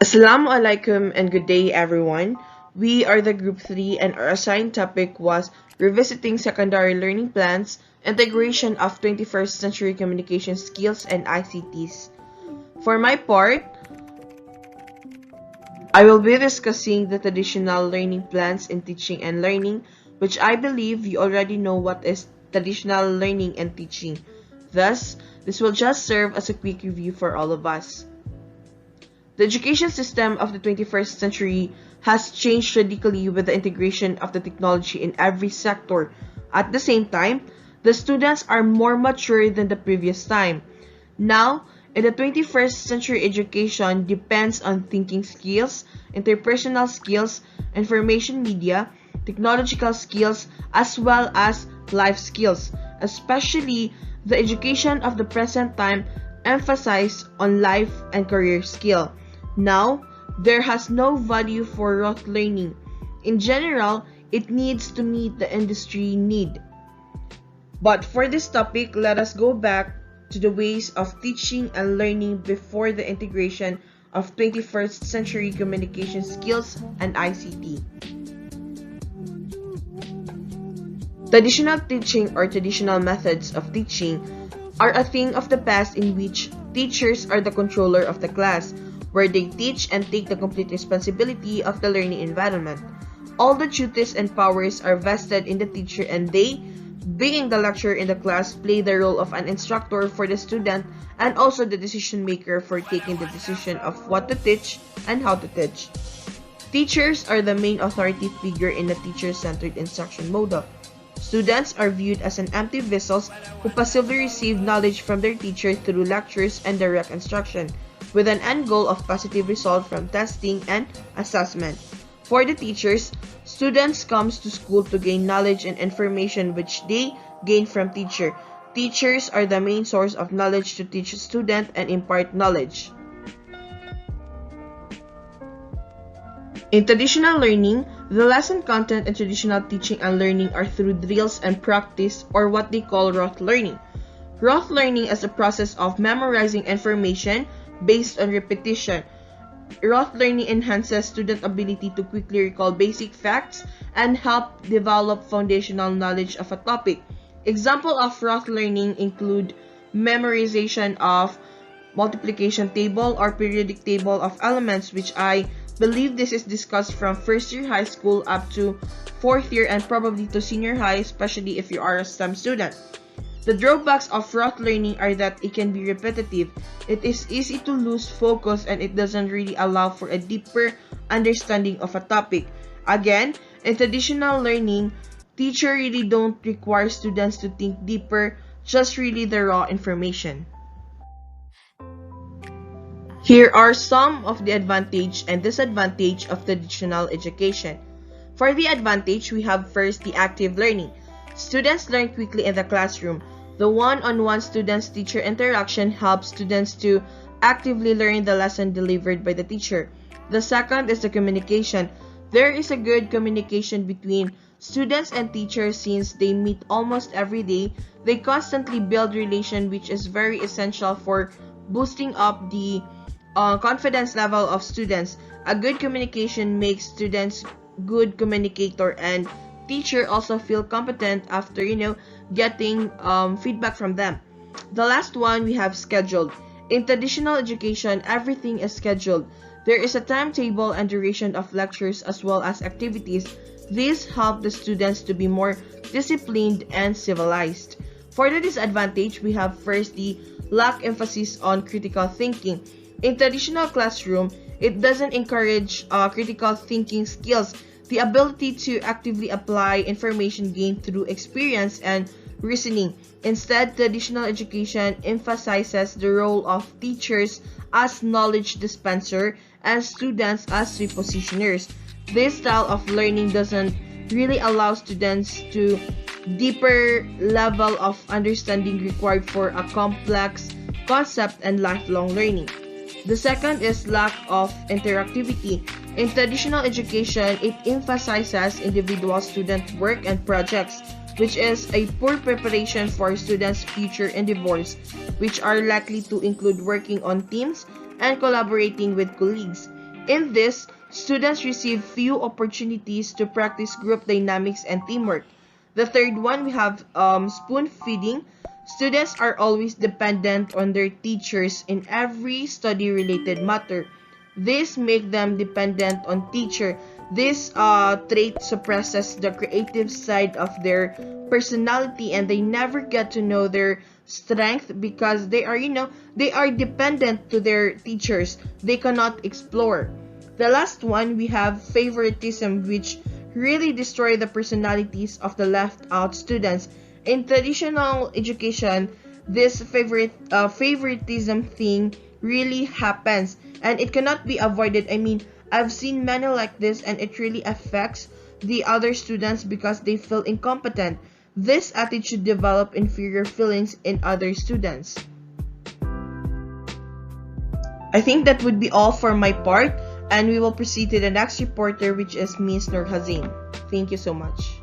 Assalamu alaikum and good day everyone. We are the group 3 and our assigned topic was revisiting secondary learning plans, integration of 21st century communication skills and ICTs. For my part, I will be discussing the traditional learning plans in teaching and learning, which I believe you already know what is traditional learning and teaching. Thus, this will just serve as a quick review for all of us. The education system of the 21st century has changed radically with the integration of the technology in every sector. At the same time, the students are more mature than the previous time. Now, in the 21st century, education depends on thinking skills, interpersonal skills, information media, technological skills, as well as life skills. Especially, the education of the present time emphasizes on life and career skill. Now, there has no value for rote learning. In general, it needs to meet the industry need. But for this topic, let us go back to the ways of teaching and learning before the integration of 21st century communication skills and ICT. Traditional teaching or traditional methods of teaching are a thing of the past in which teachers are the controller of the class, where they teach and take the complete responsibility of the learning environment. All the duties and powers are vested in the teacher, and they, being the lecturer in the class, play the role of an instructor for the student and also the decision maker for taking the decision of what to teach and how to teach. Teachers are the main authority figure in the teacher-centered instruction model. Students are viewed as an empty vessels who passively receive knowledge from their teacher through lectures and direct instruction, with an end goal of positive result from testing and assessment. For the teachers, students come to school to gain knowledge and information which they gain from teacher. Teachers are the main source of knowledge to teach students and impart knowledge. In traditional learning, the lesson content in traditional teaching and learning are through drills and practice, or what they call rote learning. Rote learning is a process of memorizing information based on repetition. Rote learning enhances student ability to quickly recall basic facts and help develop foundational knowledge of a topic. Example of rote learning include memorization of multiplication table or periodic table of elements, which I believe this is discussed from first year high school up to fourth year and probably to senior high, especially if you are a STEM student. The drawbacks of rote learning are that it can be repetitive, it is easy to lose focus, and it doesn't really allow for a deeper understanding of a topic. Again, in traditional learning, teachers really don't require students to think deeper, just really the raw information. Here are some of the advantage and disadvantage of traditional education. For the advantage, we have first the active learning. Students learn quickly in the classroom. The one-on-one student-teacher interaction helps students to actively learn the lesson delivered by the teacher. The second is the communication. There is a good communication between students and teachers since they meet almost every day. They constantly build relation, which is very essential for boosting up the confidence level of students. A good communication makes students good communicator, and teacher also feel competent after getting feedback from them. The last one, we have scheduled. In traditional education, everything is scheduled. There is a timetable and duration of lectures as well as activities. These help the students to be more disciplined and civilized. For the disadvantage, we have first the lack emphasis on critical thinking. In traditional classroom, it doesn't encourage critical thinking skills, the ability to actively apply information gained through experience and reasoning. Instead, traditional education emphasizes the role of teachers as knowledge dispenser and students as repositioners. This style of learning doesn't really allow students to deeper level of understanding required for a complex concept and lifelong learning. The second is lack of interactivity. In traditional education, it emphasizes individual student work and projects, which is a poor preparation for students' future endeavors, which are likely to include working on teams and collaborating with colleagues. In this, students receive few opportunities to practice group dynamics and teamwork. The third one, we have spoon feeding. Students are always dependent on their teachers in every study-related matter. This make them dependent on teacher. This trait suppresses the creative side of their personality, and they never get to know their strength because they are dependent to their teachers. They cannot explore. The last one, we have favoritism, which really destroy the personalities of the left out students. In traditional education, this favoritism thing really happens, and it cannot be avoided. I mean, I've seen many like this, and it really affects the other students because they feel incompetent. This attitude develop inferior feelings in other students. I think that would be all for my part, and we will proceed to the next reporter, which is Miss Nur Hazim. Thank you so much.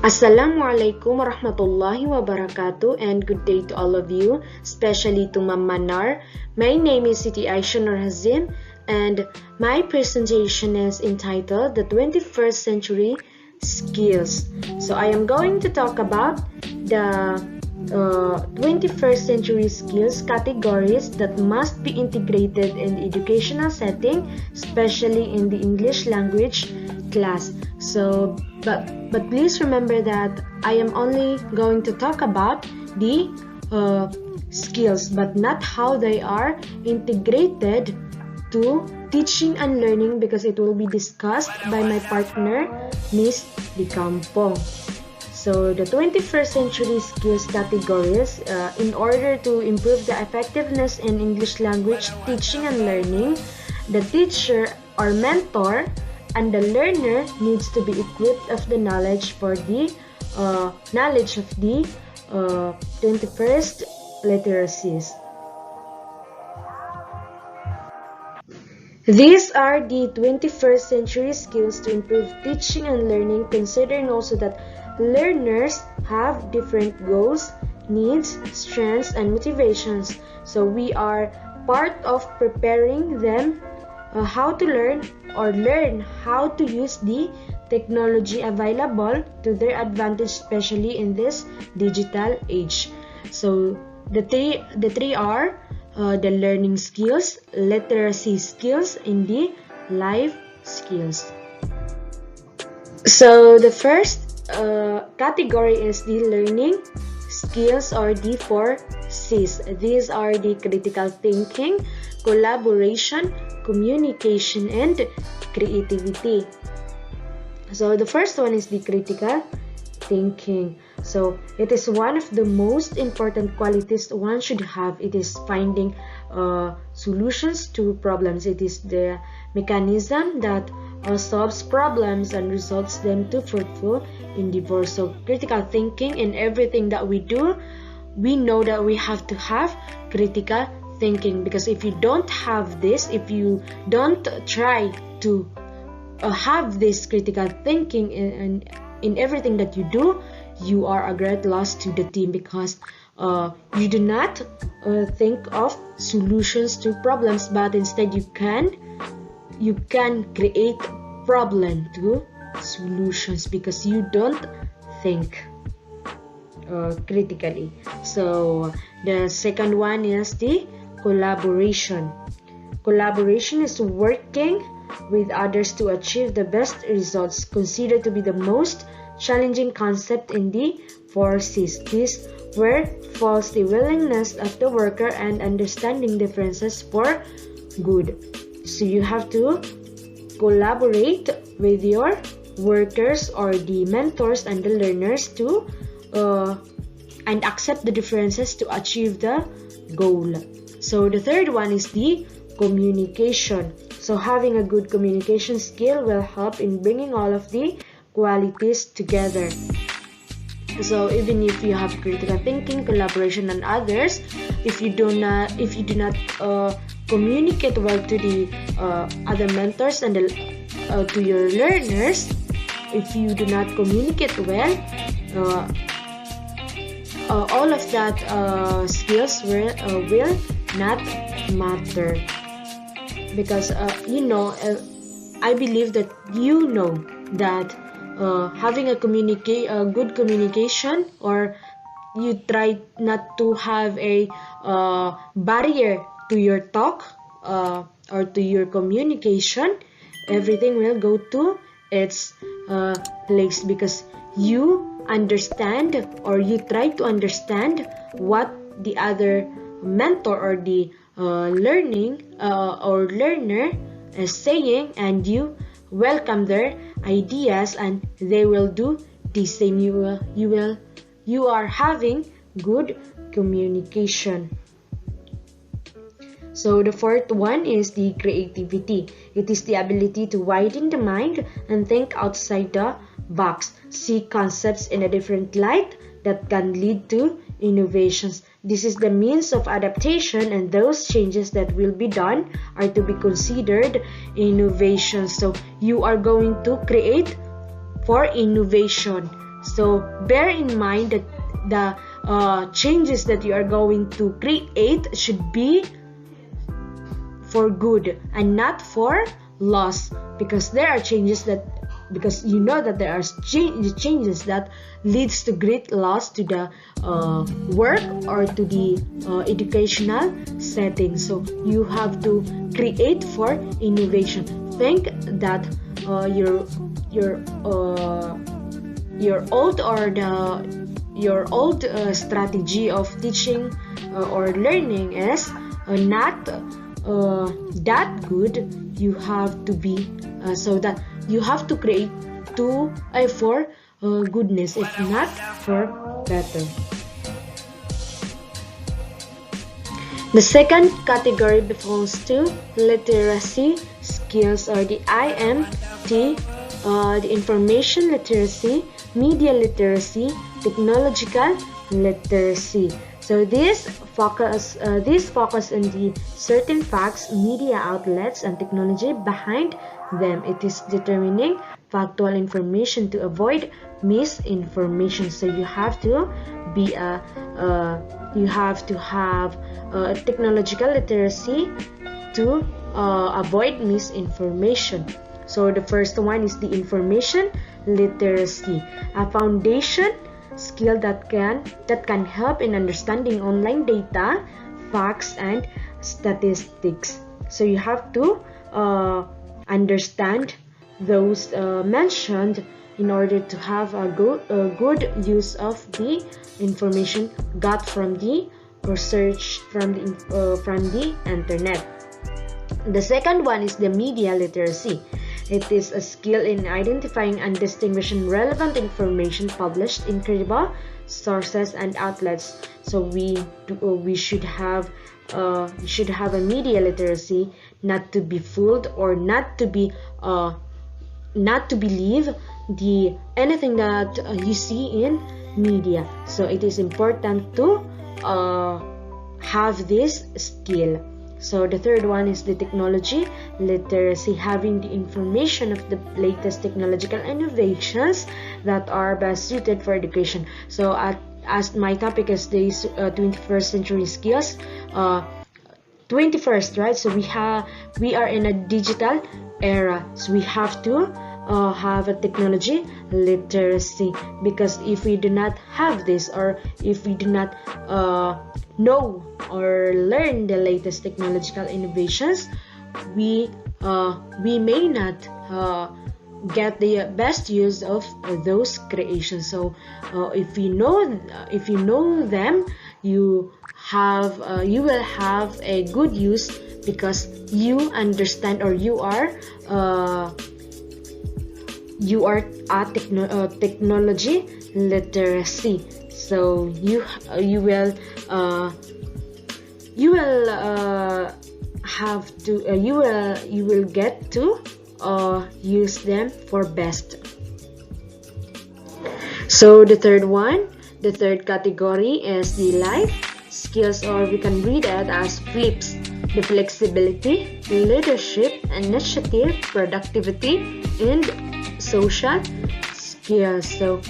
Assalamualaikum warahmatullahi wabarakatuh, and good day to all of you, especially to Ma'am Manar. My name is Siti Aisha Nur Hazim, and my presentation is entitled The 21st Century Skills. So I am going to talk about the 21st century skills categories that must be integrated in the educational setting, especially in the English language class. So, but please remember that I am only going to talk about the skills, but not how they are integrated to teaching and learning, because it will be discussed by my partner, Miss Di Campo. So the 21st century skills categories, in order to improve the effectiveness in English language teaching and learning, the teacher or mentor and the learner needs to be equipped of the knowledge for the knowledge of the 21st literacies. These are the 21st century skills to improve teaching and learning, considering also that learners have different goals, needs, strengths, and motivations. So we are part of preparing them how to learn or learn how to use the technology available to their advantage, especially in this digital age. So the three are the learning skills, literacy skills, and the life skills. So the first category is the learning skills, or the 4 C's. These are the critical thinking, collaboration, communication, and creativity. So the first one is the critical thinking. So it is one of the most important qualities one should have. It is finding solutions to problems. It is the mechanism that solves problems and results them to fruitful endeavor. So critical thinking in everything that we do, we know that we have to have critical thinking, because if you don't have this, if you don't try to have this critical thinking in everything that you do, you are a great loss to the team, because you do not think of solutions to problems, but instead you can create problem to solutions because you don't think critically. So the second one is the collaboration. Collaboration is working with others to achieve the best results, considered to be the most challenging concept in the 4 C's. This where falls the willingness of the worker and understanding differences for good. So you have to collaborate with your workers or the mentors and the learners to and accept the differences to achieve the goal. So the third one is the communication. So having a good communication skill will help in bringing all of the qualities together. So even if you have critical thinking, collaboration, and others, if you do not communicate well to the other mentors and to your learners, if you do not communicate well, all of that skills will not matter. because I believe that that having a good communication, or you try not to have a barrier to your talk or to your communication, everything will go to its place, because you understand, or you try to understand what the other mentor or the learner is saying, and you welcome their ideas, and they will do the same. You are having good communication. So the fourth one is the creativity. It is the ability to widen the mind and think outside the box, see concepts in a different light that can lead to innovations. This is the means of adaptation, and those changes that will be done are to be considered innovations. So you are going to create for innovation. So bear in mind that the changes that you are going to create should be for good and not for loss, because there are changes that, because you know that there are changes that leads to great loss to the work or to the educational setting. So you have to create for innovation. Think that your old strategy of teaching or learning is not that good. You have to be so that you have to create for goodness, if not for better. The second category belongs to literacy skills, or the IMT, the information literacy, media literacy, technological literacy. So this focus on the certain facts, media outlets, and technology behind them. It is determining factual information to avoid misinformation. So you have to be you have to have technological literacy to avoid misinformation. So the first one is the information literacy, a foundation skill that can help in understanding online data, facts, and statistics. So you have to understand those mentioned in order to have a good use of the information got from the research from the internet. The second one is the media literacy. It is a skill in identifying and distinguishing relevant information published in credible sources and outlets. So we should have a media literacy, not to be fooled or not to believe anything that you see in media. So it is important to have this skill. So the third one is the technology literacy, having the information of the latest technological innovations that are best suited for education. So as my topic is these 21st century skills, 21st, right? So we are in a digital era, so we have to have a technology literacy, because if we do not have this, or if we do not know or learn the latest technological innovations, we may not get the best use of those creations. So if you know them, you will have a good use, because you understand, or you are technology literacy. So you will get to use them for best. So the third category is the life skills, or we can read it as FLIPS: the flexibility, leadership, initiative, productivity, and social skills. So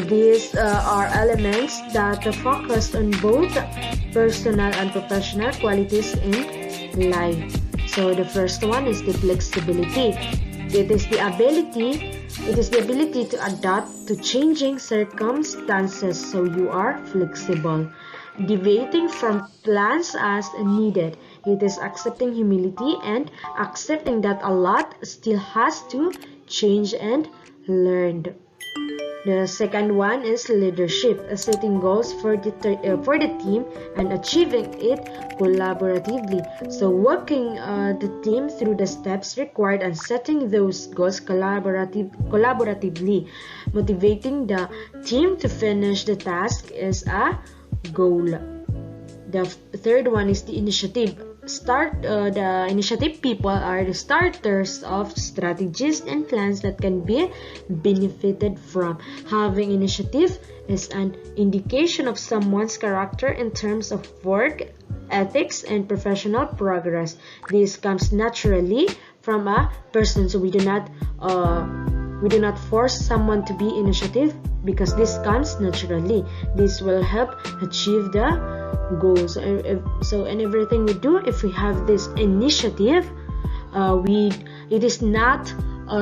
these are elements that focus on both personal and professional qualities in life. So the first one is the flexibility. It is the ability to adapt to changing circumstances, so you are flexible. Deviating from plans as needed. It is accepting humility and accepting that a lot still has to change and learned. The second one is leadership, setting goals for the team and achieving it collaboratively. So working the team through the steps required and setting those goals collaboratively. Motivating the team to finish the task is a goal. The third one is the initiative. The initiative people are the starters of strategies and plans that can be benefited from. Having initiative is an indication of someone's character in terms of work ethics and professional progress. This comes naturally from a person, so we do not force someone to be initiative because this comes naturally. This will help achieve the goals. So in everything we do, if we have this initiative, it is not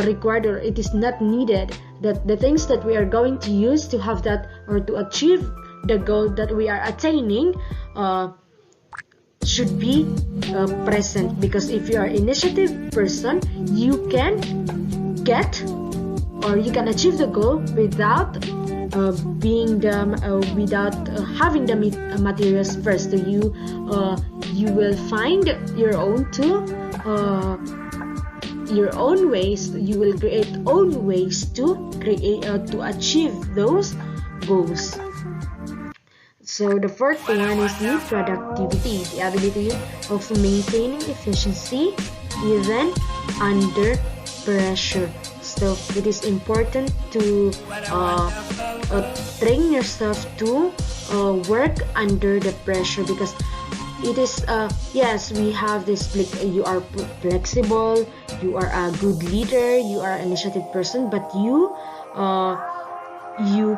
required or it is not needed that the things that we are going to use to have that or to achieve the goal that we are attaining should be present, because if you are initiative person, you can get or you can achieve the goal without having the materials first. So you will find your own ways. You will create own ways to achieve those goals. So the fourth one is the productivity, the ability of maintaining efficiency even under pressure. So it is important to train yourself to work under the pressure, because it is yes, we have this you are flexible, you are a good leader, you are an initiative person, but you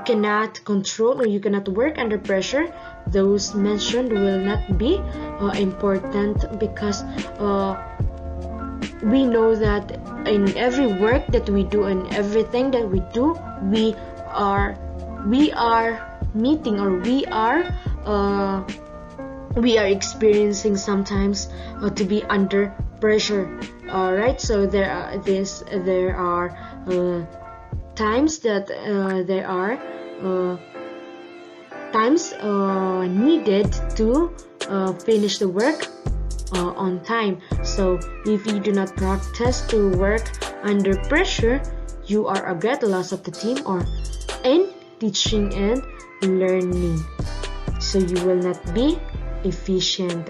cannot control or you cannot work under pressure. Those mentioned will not be important, because we know that in every work that we do and everything that we do, we are meeting or we are experiencing sometimes to be under pressure. Alright, so there are times that there are times needed to finish the work on time. So if you do not practice to work under pressure, you are a great loss of the team or in teaching and learning, so you will not be efficient.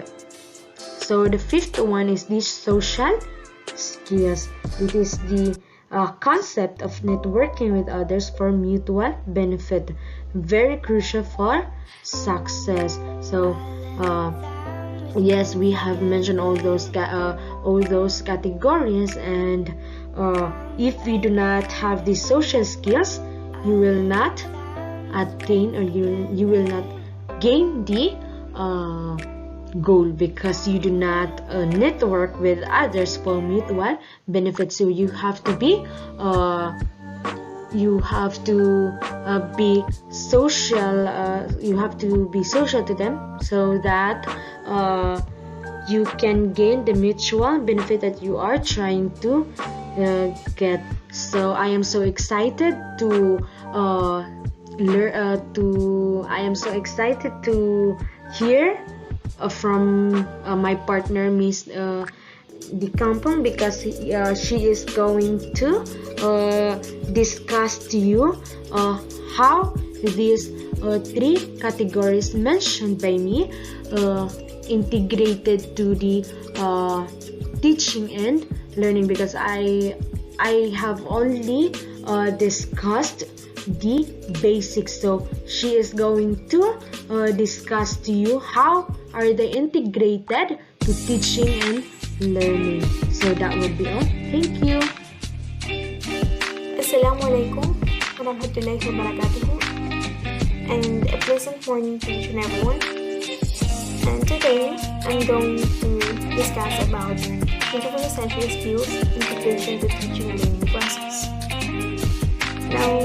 So the fifth one is the social skills. It is the concept of networking with others for mutual benefit, very crucial for success. So yes, we have mentioned all those categories, and if we do not have these social skills, you will not attain or you will not gain the goal, because you do not network with others for mutual benefit. So you have to be social. You have to be social to them, so that you can gain the mutual benefit that you are trying to get. So I am so excited to hear from my partner, Miss Di Kampong, because she is going to discuss to you how these three categories mentioned by me integrated to the teaching and learning, because I have only discussed the basics. So she is going to discuss to you how are they integrated to teaching and learning. So that would be all. Thank you. Assalamualaikum warahmatullahi wabarakatuh, and a pleasant morning to each and everyone. And today Today, I'm going to discuss about 21st century skills integration to teaching and learning process. Now,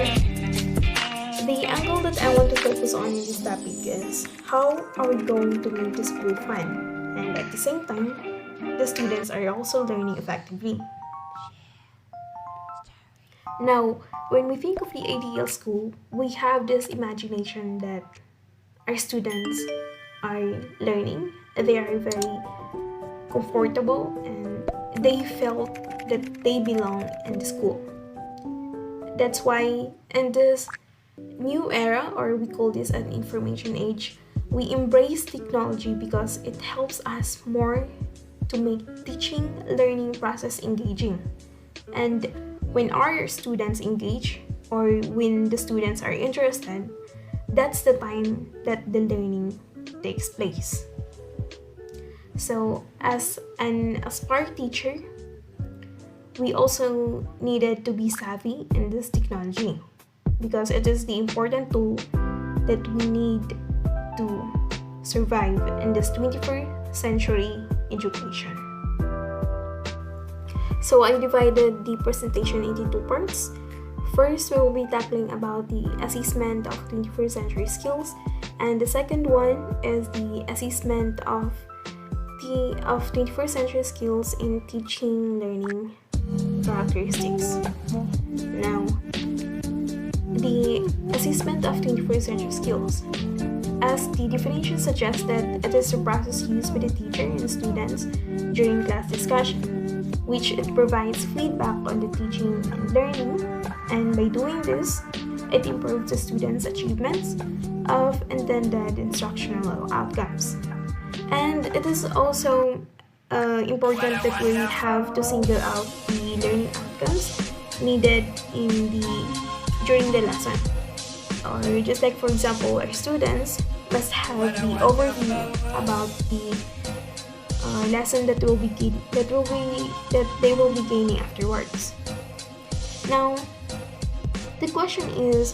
the angle that I want to focus on in this topic is how are we going to make the school fun, and at the same time, the students are also learning effectively. Now, when we think of the ideal school, we have this imagination that our students are learning, they are very comfortable, and they felt that they belong in the school. That's why in this new era, or we call this an information age, we embrace technology because it helps us more to make teaching learning process engaging. And when our students engage, or when the students are interested, that's the time that the learning takes place. So as an aspiring teacher, we also needed to be savvy in this technology because it is the important tool that we need to survive in this 21st century education. So I divided the presentation into two parts. First, we will be tackling about the assessment of 21st century skills, and the second one is the assessment of 21st century skills in teaching learning characteristics. Now, the assessment of 21st century skills. As the definition suggested, it is a process used by the teacher and students during class discussion, which it provides feedback on the teaching and learning, and by doing this, it improves the students' achievements of intended instructional outcomes. And it is also important that we have to single out the learning outcomes needed during the lesson. Or just like, for example, our students must have the overview about the lesson that they will be gaining afterwards. Now, the question is,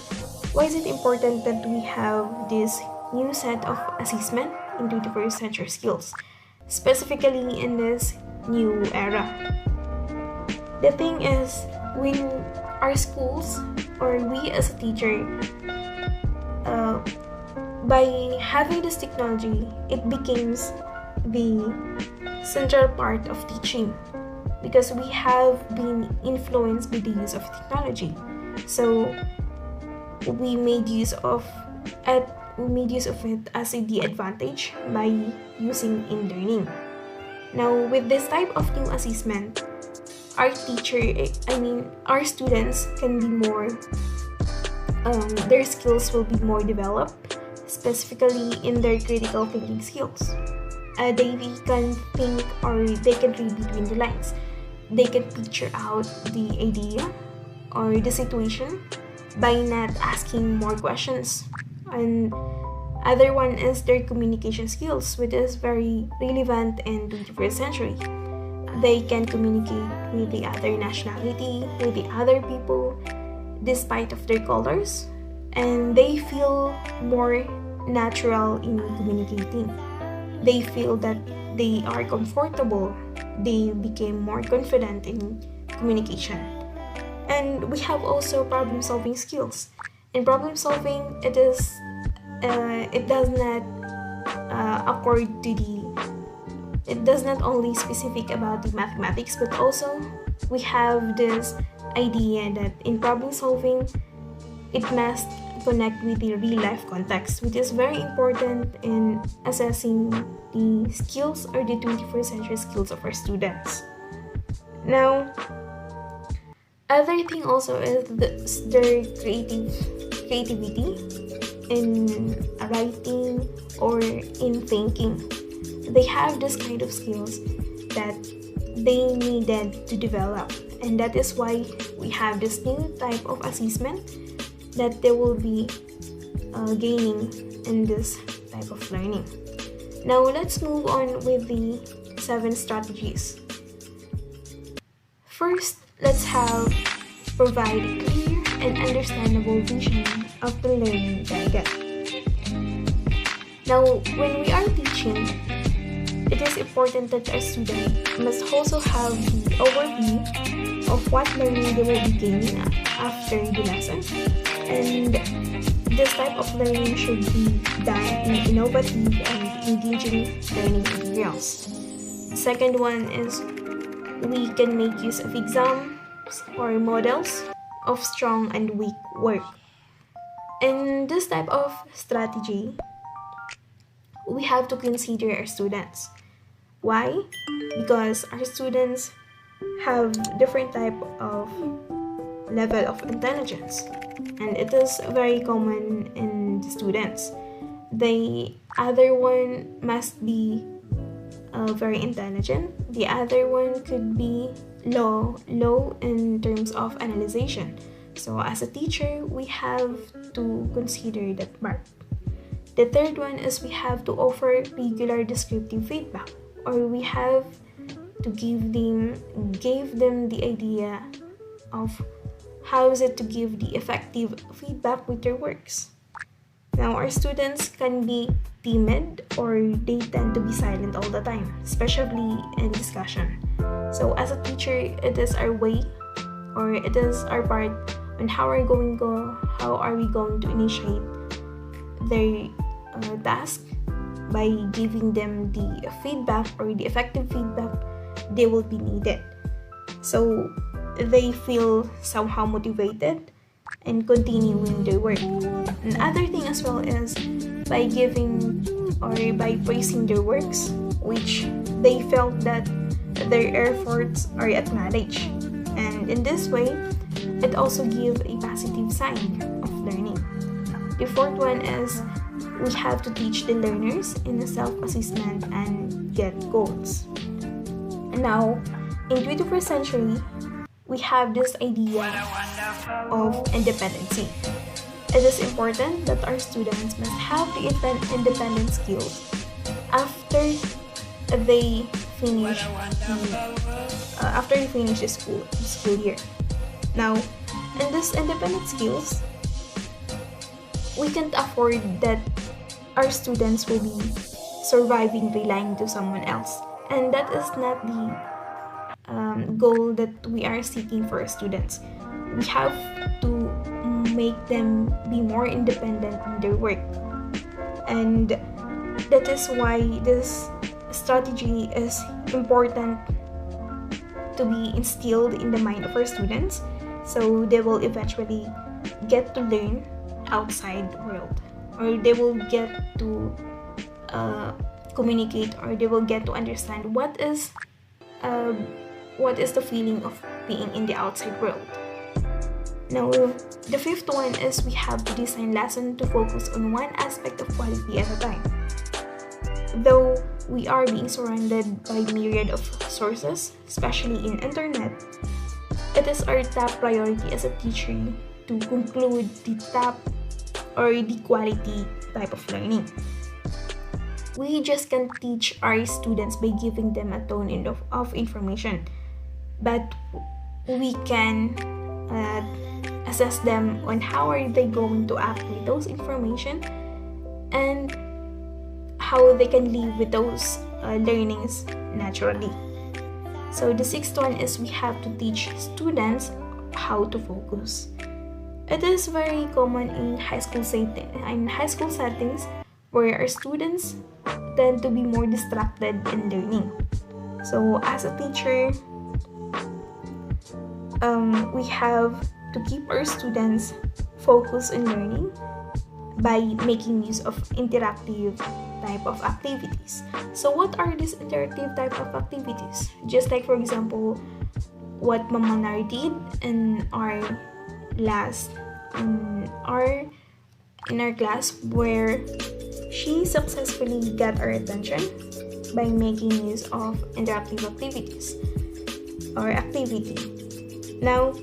why is it important that we have this new set of assessment in 21st century skills, specifically in this new era? The thing is, when our schools or we as a teacher, by having this technology, it becomes the central part of teaching because we have been influenced by the use of technology. So we made use of it as the advantage by using in learning. Now, with this type of new assessment, our students can be more, their skills will be more developed, specifically in their critical thinking skills. They can think, or they can read between the lines. They can picture out the idea or the situation by not asking more questions. And other one is their communication skills, which is very relevant in 21st century. They can communicate with the other nationality, with the other people, despite of their colors, and they feel more natural in communicating. They feel that they are comfortable. They became more confident in communication. And we have also problem-solving skills. In problem-solving, it does not accord to it does not only specific about the mathematics, but also we have this idea that in problem-solving, it must connect with the real-life context, which is very important in assessing the skills or the 21st century skills of our students. Now, other thing also is their creativity in writing or in thinking. They have this kind of skills that they needed to develop, and that is why we have this new type of assessment that they will be gaining in this type of learning. Now let's move on with the 7 strategies. First, let's provide a clear and understandable vision of the learning target. Now, when we are teaching, it is important that a student must also have the overview of what learning they will be gaining after the lesson. And this type of learning should be done in innovative and engaging learning materials. Second one is we can make use of exams or models of strong and weak work. In this type of strategy, we have to consider our students. Why? Because our students have different type of level of intelligence, and it is very common in the students. The other one must be very intelligent. The other one could be low in terms of analyzation. So as a teacher, we have to consider that part. The third one is we have to offer regular descriptive feedback, or we have to give them the idea of how is it to give the effective feedback with their works. Now, our students can be timid or they tend to be silent all the time, especially in discussion. So as a teacher, it is our way, or it is our part on how are we going to initiate their task by giving them the feedback or the effective feedback they will be needed, so they feel somehow motivated and continuing their work. Another thing as well is by giving or by praising their works, which they felt that their efforts are acknowledged, and in this way it also gives a positive sign of learning. The fourth one is we have to teach the learners in a self-assessment and get goals. And now, in 21st century, we have this idea of independency. It is important that our students must have the independent skills after they finish the school year. Now, in this independent skills, we can't afford that our students will be surviving relying to someone else, and that is not the goal that we are seeking for our students. We have to make them be more independent in their work, and that is why this strategy is important to be instilled in the mind of our students, so they will eventually get to learn outside world, or they will get to communicate, or they will get to understand what is the feeling of being in the outside world. Now, the fifth one is we have to design lesson to focus on one aspect of quality at a time. Though we are being surrounded by myriad of sources, especially in internet, it is our top priority as a teacher to conclude the top or the quality type of learning. We just can't teach our students by giving them a ton of information, but we can assess them on how are they going to act with those information and how they can live with those learnings naturally. So the sixth one is we have to teach students how to focus. It is very common in high school settings where our students tend to be more distracted in learning. So as a teacher, we have to keep our students focused on learning by making use of interactive type of activities. So what are these interactive type of activities? Just like, for example, what Ma'am Manar did in our class, where she successfully got our attention by making use of interactive activities or activity. Now,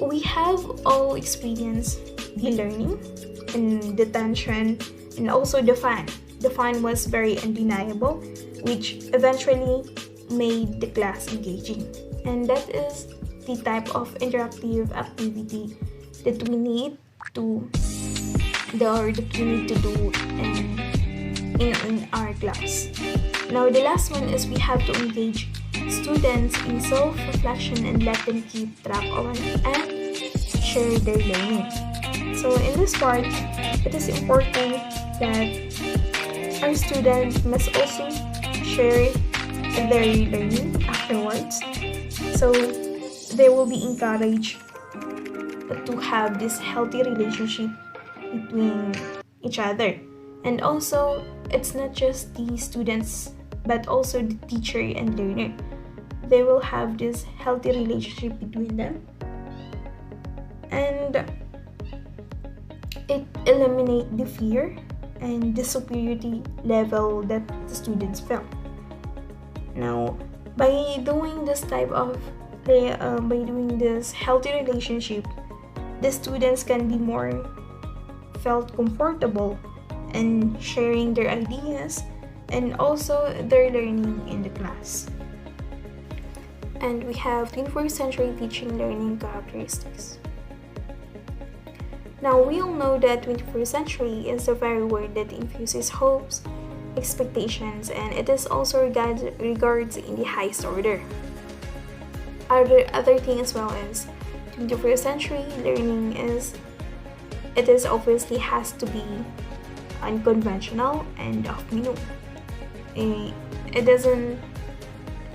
we have all experienced the learning and the tension and also the fun. The fun was very undeniable, which eventually made the class engaging. And that is the type of interactive activity that we need to do in our class. Now, the last one is we have to engage students in self-reflection and let them keep track of and share their learning. So in this part, it is important that our students must also share their learning afterwards. So they will be encouraged to have this healthy relationship between each other. And also, it's not just the students, but also the teacher and learner. They will have this healthy relationship between them. And it eliminates the fear and the superiority level that the students felt. Now, by doing this healthy relationship, the students can be more felt comfortable and sharing their ideas and also their learning in the class. And we have 21st century teaching learning characteristics. Now, we all know that 21st century is a very word that infuses hopes, expectations, and it is also regards in the highest order. Other thing as well is 21st century learning is obviously has to be unconventional and off menu. It doesn't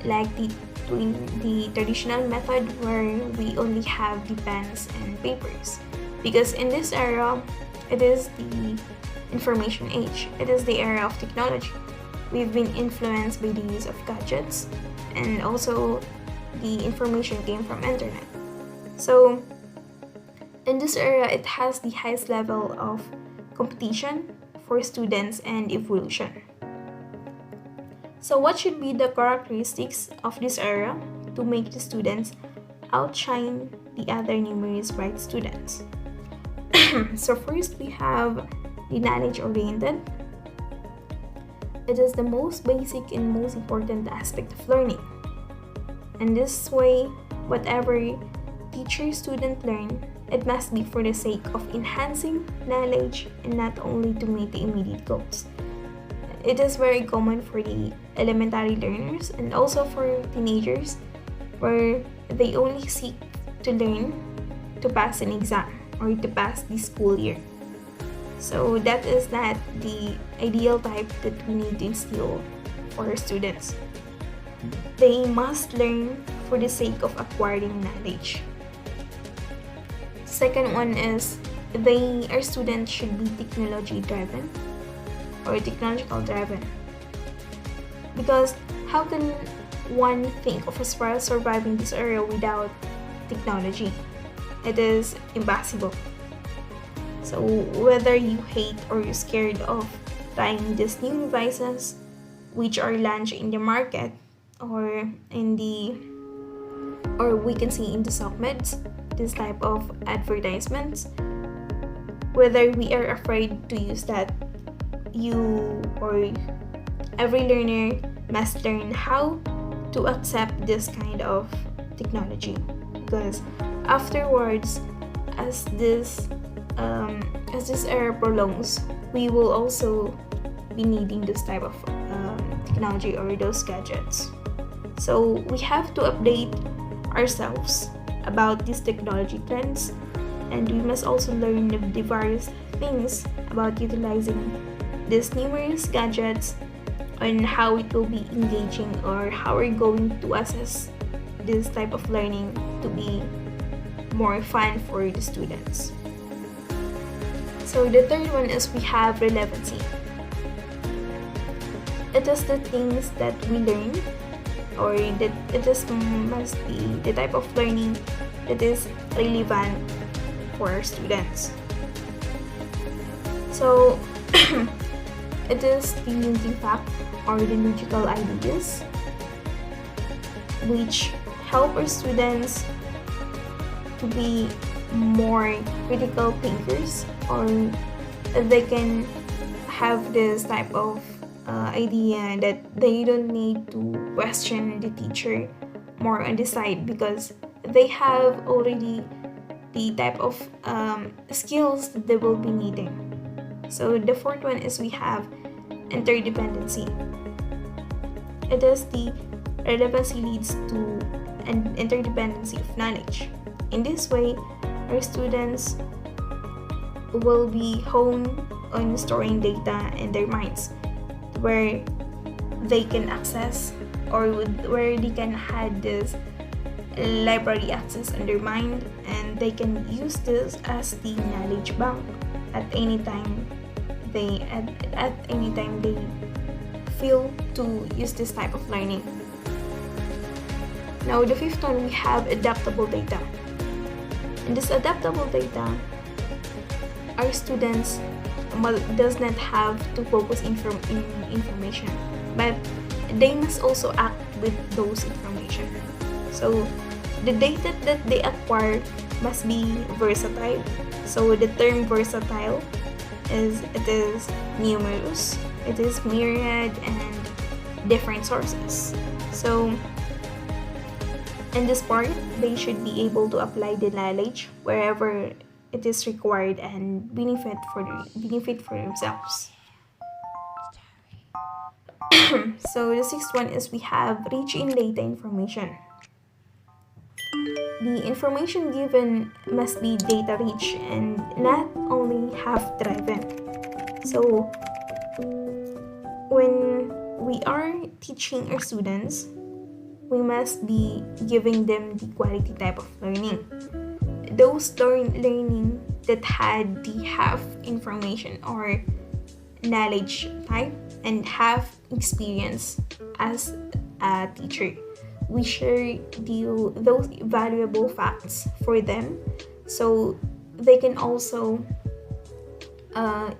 like the traditional method where we only have the pens and papers, because in this era it is the information age, it is the era of technology. We've been influenced by the use of gadgets, and also the information came from internet. So in this era, it has the highest level of competition for students and evolution. So what should be the characteristics of this era to make the students outshine the other numerous bright students? So first, we have the knowledge-oriented. It is the most basic and most important aspect of learning. And this way, whatever teacher-student learn, it must be for the sake of enhancing knowledge and not only to meet the immediate goals. It is very common for the elementary learners and also for teenagers, where they only seek to learn to pass an exam or to pass the school year. So that is not the ideal type that we need to instill for our students. They must learn for the sake of acquiring knowledge. Second one is our students should be technology driven or technological driven. Because how can one think of as far as surviving this era without technology? It is impossible. So whether you hate or you're scared of trying these new devices which are launched in the market or we can see in the submeds, this type of advertisements, whether we are afraid to use that, you or every learner must learn how to accept this kind of technology, because afterwards, as this era prolongs, we will also be needing this type of technology or those gadgets. So we have to update ourselves about these technology trends, and we must also learn the various things about utilizing these numerous gadgets and how it will be engaging or how we're going to assess this type of learning to be more fun for the students. So the third one is we have relevancy. It is the things that we learn, or that must be the type of learning that is relevant for our students. So it is the unity fact or the logical ideas which help our students to be more critical thinkers, or they can have this type of idea that they don't need to question the teacher more on the side, because they have already the type of skills that they will be needing. So the fourth one is we have interdependency. it is the relevancy leads to an interdependency of knowledge. In this way, our students will be honed on storing data in their minds, where they can access or where they can have this library access in their mind, and they can use this as the knowledge bank at any time they feel to use this type of learning. Now, the fifth one, we have adaptable data. In this adaptable data, our students does not have to focus in information, but they must also act with those information. So the data that they acquire must be versatile. So the term versatile is numerous, it is myriad and different sources. So in this part, they should be able to apply the knowledge wherever it is required and benefit for themselves. So the sixth one is we have rich in data information. The information given must be data rich and not only half driven. So when we are teaching our students, we must be giving them the quality type of learning. Those learning that had the half information or knowledge type and half experience as a teacher. We share those valuable facts for them, so they can also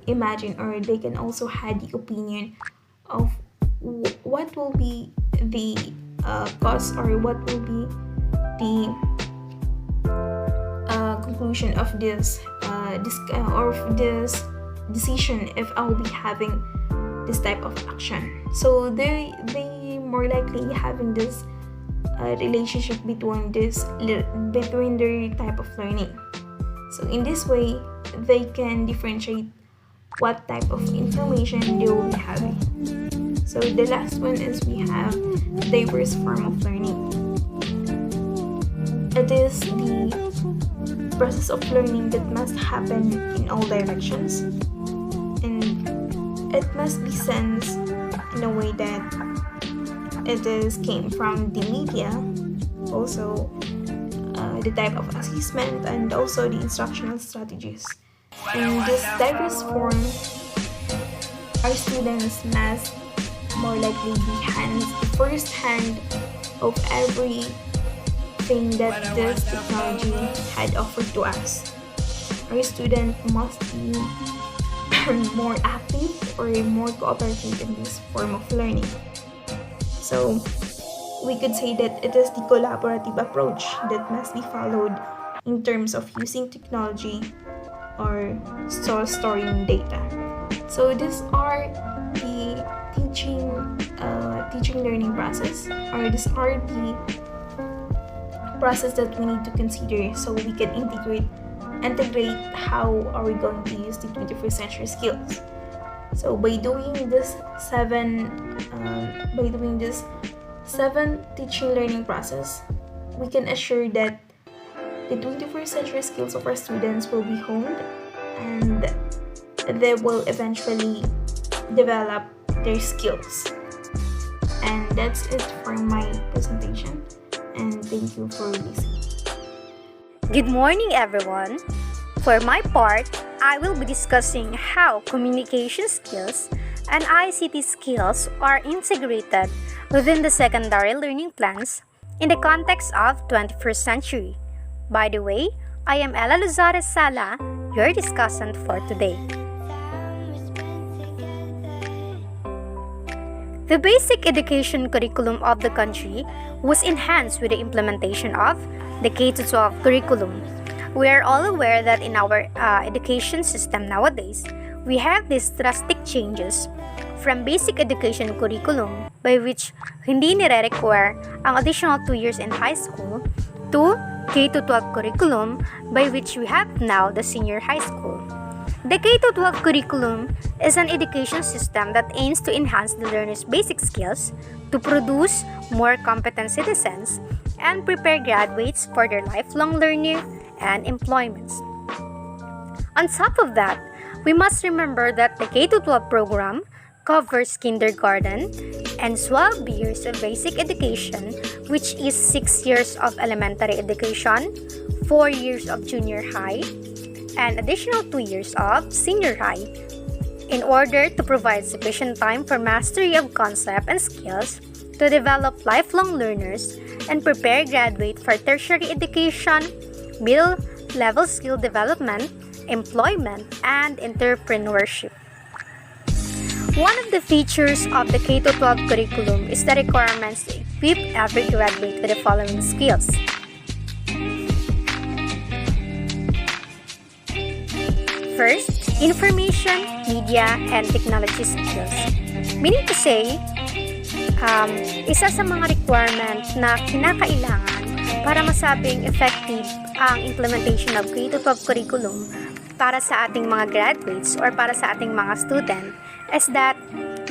imagine, or they can also have the opinion of what will be the cause, or what will be the conclusion of this decision if I'll be having this type of action. So they more likely having this relationship between their type of learning. So in this way, they can differentiate what type of information they will be having. So the last one is we have diverse form of learning. It is the process of learning that must happen in all directions, and it must be sensed in a way that it came from the media, also the type of assessment, and also the instructional strategies. In this diverse form, our students must more likely be first hand of everything that this technology had offered to us. Our student must be more active or more cooperative in this form of learning. So we could say that it is the collaborative approach that must be followed in terms of using technology or storing data. So these are the teaching learning process, or these are the process that we need to consider so we can integrate how are we going to use the 21st century skills. So by doing this seven teaching learning process, we can assure that the 21st century skills of our students will be honed, and they will eventually develop their skills. And that's it for my presentation, and thank you for listening. Good morning, everyone. For my part, I will be discussing how communication skills and ICT skills are integrated within the secondary learning plans in the context of 21st century. By the way, I am Ella Luzares Sala, your discussant for today. The basic education curriculum of the country was enhanced with the implementation of the K-12 curriculum. We are all aware that in our education system nowadays, we have these drastic changes from basic education curriculum, by which hindi nire-require ang additional 2 years in high school, to K-12 curriculum, by which we have now the senior high school. The K-12 curriculum is an education system that aims to enhance the learner's basic skills, to produce more competent citizens, and prepare graduates for their lifelong learning and employments. On top of that, we must remember that the K-12 program covers kindergarten and 12 years of basic education, which is 6 years of elementary education, 4 years of junior high, and additional 2 years of senior high, in order to provide sufficient time for mastery of concept and skills, to develop lifelong learners, and prepare graduate for tertiary education, middle-level skill development, employment, and entrepreneurship. One of the features of the K-12 curriculum is the requirements to equip every graduate with the following skills. First, information, media, and technology skills. Meaning to say, isa sa mga requirement na kinakailangan para masabing effective ang implementation of K-12 curriculum para sa ating mga graduates or para sa ating mga student is that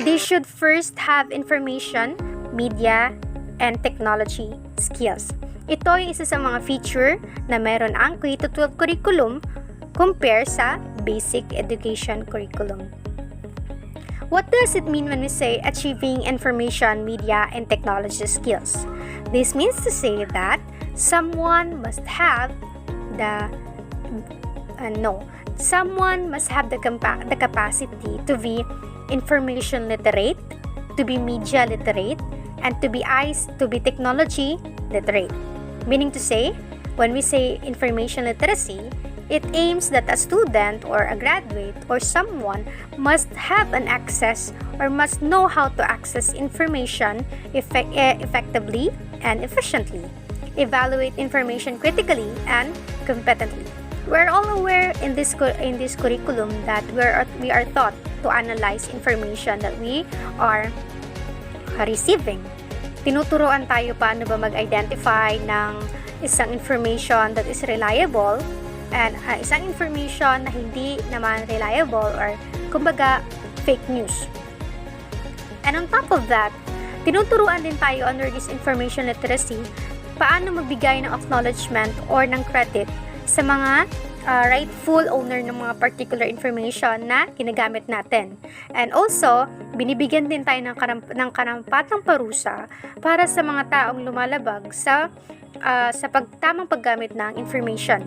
they should first have information, media, and technology skills. Ito ay isa sa mga feature na meron ang K-12 curriculum compare sa basic education curriculum. What does it mean when we say achieving information, media, and technology skills? This means to say that someone must have the capacity to be information literate, to be media literate, and to be technology literate. Meaning to say, when we say information literacy, it aims that a student or a graduate or someone must have an access or must know how to access information effectively and efficiently, evaluate information critically and competently. We're all aware in this curriculum that we are taught to analyze information that we are receiving. Tinuturuan tayo paano ba mag-identify ng isang information that is reliable and isang information na hindi naman reliable or kumbaga fake news. And on top of that, tinuturuan din tayo under this information literacy paano magbigay ng acknowledgement or ng credit sa mga rightful owner ng mga particular information na ginagamit natin. And also, binibigyan din tayo ng karampatang parusa para sa mga taong lumalabag sa tamang paggamit ng information.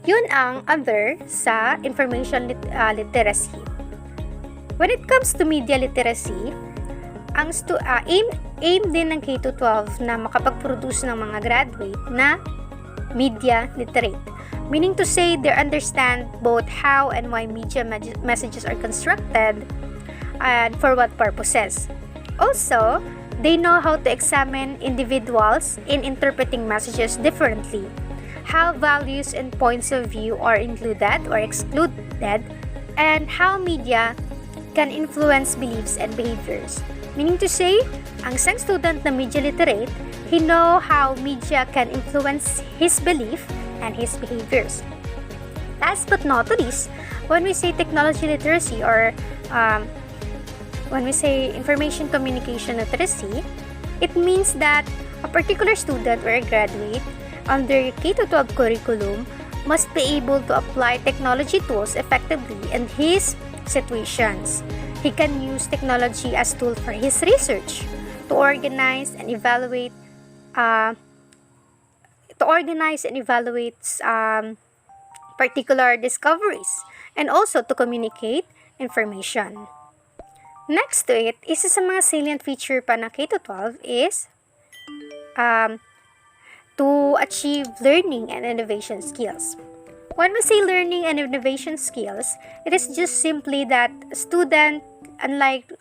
Yun ang other sa information literacy. When it comes to media literacy, ang aim din ng K-12 na makapag-produce ng mga graduate na media literate. Meaning to say, they understand both how and why media messages are constructed and for what purposes. Also, they know how to examine individuals in interpreting messages differently, how values and points of view are included or excluded, and how media can influence beliefs and behaviors. Meaning to say, ang isang student na media literate, he know how media can influence his belief and his behaviors. Last but not least, when we say technology literacy or when we say information communication literacy, it means that a particular student or a graduate under K-12 curriculum must be able to apply technology tools effectively in his situations. He can use technology as tool for his research, to organize and evaluate particular discoveries, and also to communicate information. Next to it, isa sa mga salient feature pa ng K-12 is to achieve learning and innovation skills. When we say learning and innovation skills, it is just simply that student, unlike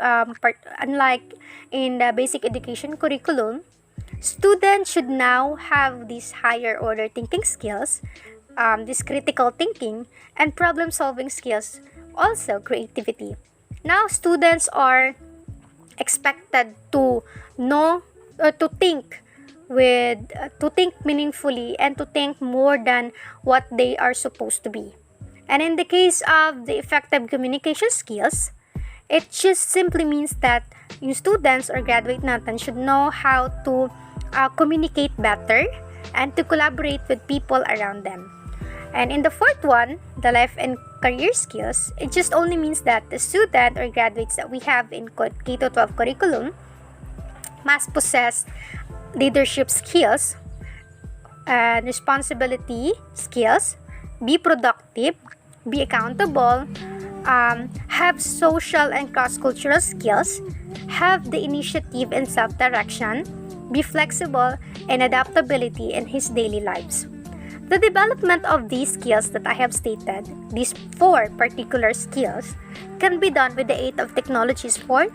in the basic education curriculum, students should now have these higher order thinking skills, this critical thinking, and problem-solving skills, also creativity. Now, students are expected to know, to think meaningfully and to think more than what they are supposed to be. And in the case of the effective communication skills, it just simply means that yung students or graduate natin should know how to communicate better and to collaborate with people around them. And in the fourth one, the life and career skills, it just only means that the student or graduates that we have in K-12 curriculum must possess leadership skills and responsibility skills, be productive, be accountable, have social and cross-cultural skills, have the initiative and self-direction, be flexible and adaptability in his daily lives. The development of these skills that I have stated, these 4 particular skills, can be done with the aid of technologies for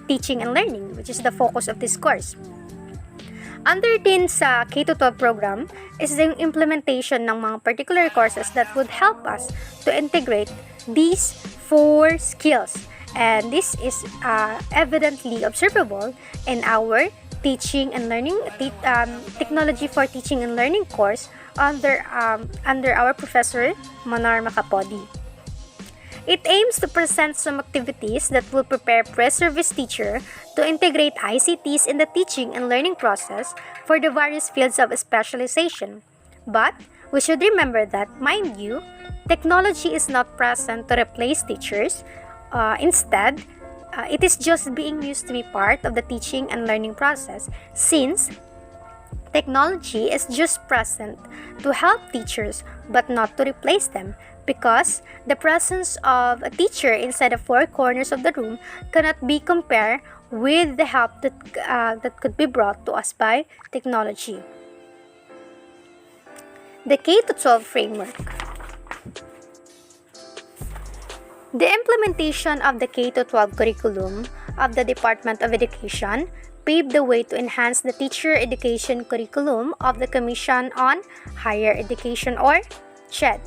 teaching and learning, which is the focus of this course. Under din sa K-12 program is the implementation ng mga particular courses that would help us to integrate these 4 skills. And this is evidently observable in our teaching and learning technology for teaching and learning course under our professor Manar Macapodi. It aims to present some activities that will prepare pre-service teacher to integrate ICTs in the teaching and learning process for the various fields of specialization. But we should remember that, mind you, technology is not present to replace teachers. Instead, it is just being used to be part of the teaching and learning process, since technology is just present to help teachers but not to replace them, because the presence of a teacher inside the 4 corners of the room cannot be compared with the help that could be brought to us by technology. The K-12 framework. The implementation of the K-12 curriculum of the Department of Education paved the way to enhance the teacher education curriculum of the Commission on Higher Education or CHED.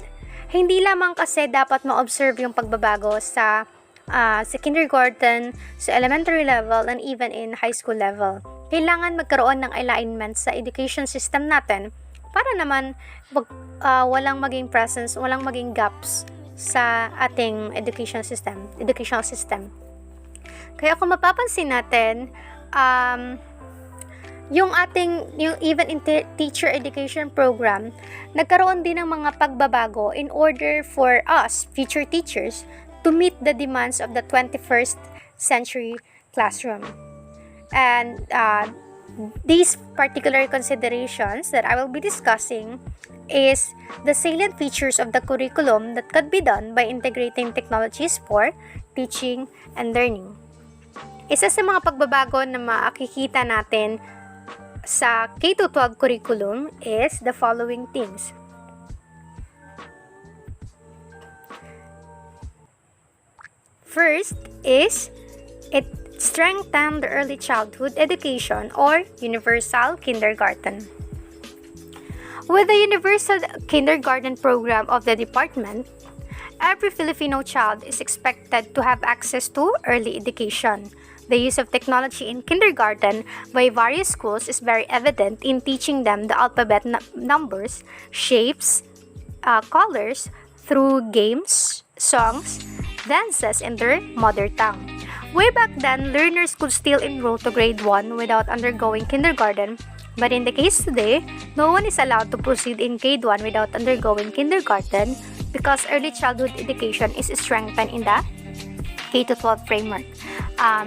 Hindi lamang kasi dapat ma-observe yung pagbabago sa kindergarten, sa elementary level, and even in high school level. Kailangan magkaroon ng alignment sa education system natin para naman walang maging presence, walang maging gaps sa ating educational system. Kaya kung mapapansin natin, yung even in teacher education program, nagkaroon din ng mga pagbabago in order for us, future teachers, to meet the demands of the 21st century classroom. And these particular considerations that I will be discussing is the salient features of the curriculum that could be done by integrating technologies for teaching and learning. Isa sa mga pagbabago na makikita natin sa K-12 curriculum is the following things. First is it strengthened the early childhood education or universal kindergarten. With the universal kindergarten program of the department, every Filipino child is expected to have access to early education. The use of technology in kindergarten by various schools is very evident in teaching them the alphabet numbers, shapes, colors through games, songs, dances in their mother tongue. Way back then, learners could still enroll to grade 1 without undergoing kindergarten, but in the case today, no one is allowed to proceed in grade 1 without undergoing kindergarten because early childhood education is strengthened in the K-12 framework.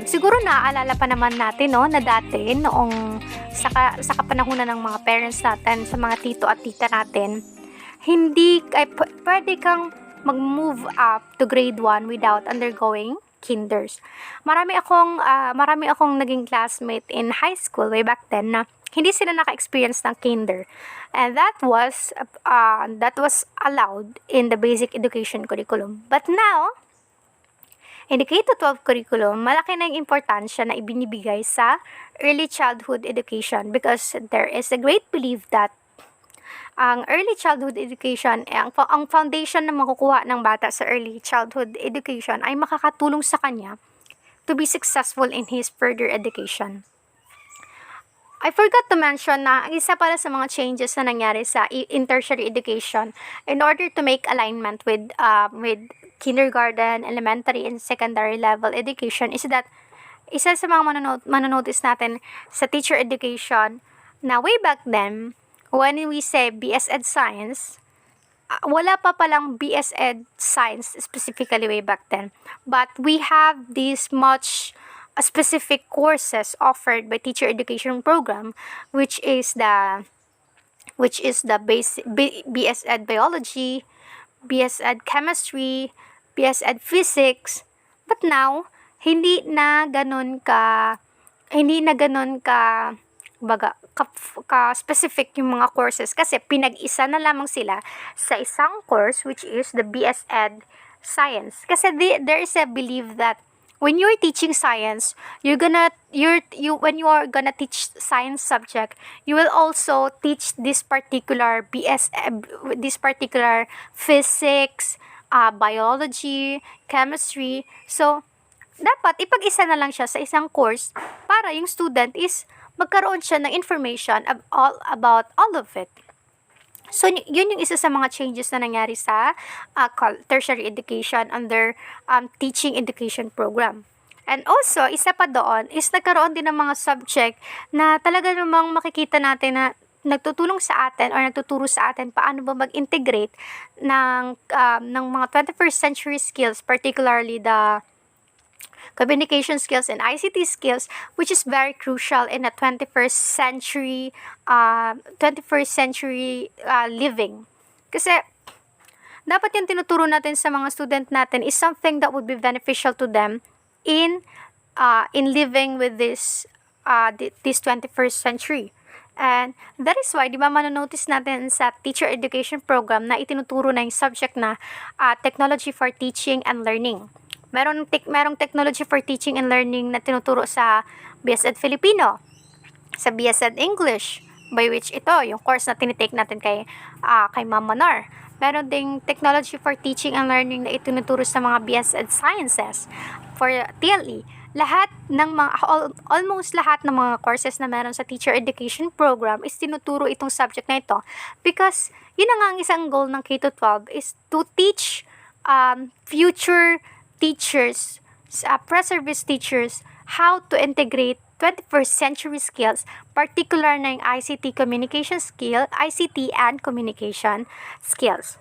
Siguro naaalala pa naman natin na dati noong sa kapanahunan ng mga parents natin, sa mga tito at tita natin, pwede kang mag-move up to grade 1 without undergoing kinders. Marami akong naging classmate in high school way back then na hindi sila naka-experience ng kinder. And that was allowed in the basic education curriculum. But now, in the K-12 curriculum, malaki na yung importansya na ibinibigay sa early childhood education because there is a great belief that ang early childhood education, ang foundation na makukuha ng bata sa early childhood education ay makakatulong sa kanya to be successful in his further education. I forgot to mention na isa pala sa mga changes na nangyari sa in tertiary education in order to make alignment with kindergarten, elementary, and secondary level education is that isa sa mga manonotice natin sa teacher education na way back then, when we say BS Ed Science, wala pa palang BS Ed Science specifically way back then. But we have these much specific courses offered by teacher education program, which is the BS Ed Biology, BS Ed Chemistry, BS Ed Physics. But now, hindi na ganun ka specific yung mga courses kasi pinag-isa na lamang sila sa isang course, which is the BS Ed Science. Kasi there is a belief that when you're teaching science, when you are gonna teach science subject, you will also teach this particular physics, biology, chemistry. So dapat ipag-isa na lang siya sa isang course para yung student is magkaroon siya ng information about all of it. So, yun yung isa sa mga changes na nangyari sa tertiary education under teaching education program. And also, isa pa doon is nagkaroon din ng mga subject na talaga namang makikita natin na nagtutulong sa atin or nagtuturo sa atin paano ba mag-integrate ng mga 21st century skills, particularly the communication skills and ICT skills, which is very crucial in a 21st century living. Kasi dapat yung tinuturo natin sa mga student natin is something that would be beneficial to them in living with this 21st century. And that is why, di ba, manonotice natin sa teacher education program na itinuturo na yung subject na technology for teaching and learning. Merong technology for teaching and learning na tinuturo sa BS Ed Filipino, sa BS Ed English, by which ito, yung course na tinitake natin kay Ma'am Manar. Meron ding technology for teaching and learning na itinuturo sa mga BS Ed Sciences for TLE. Almost lahat ng mga courses na meron sa teacher education program is tinuturo itong subject na ito because yun na nga ang isang goal ng K-12 is to teach future teachers, pre-service teachers, how to integrate 21st century skills, particular na yung ICT communication skill, ICT and communication skills.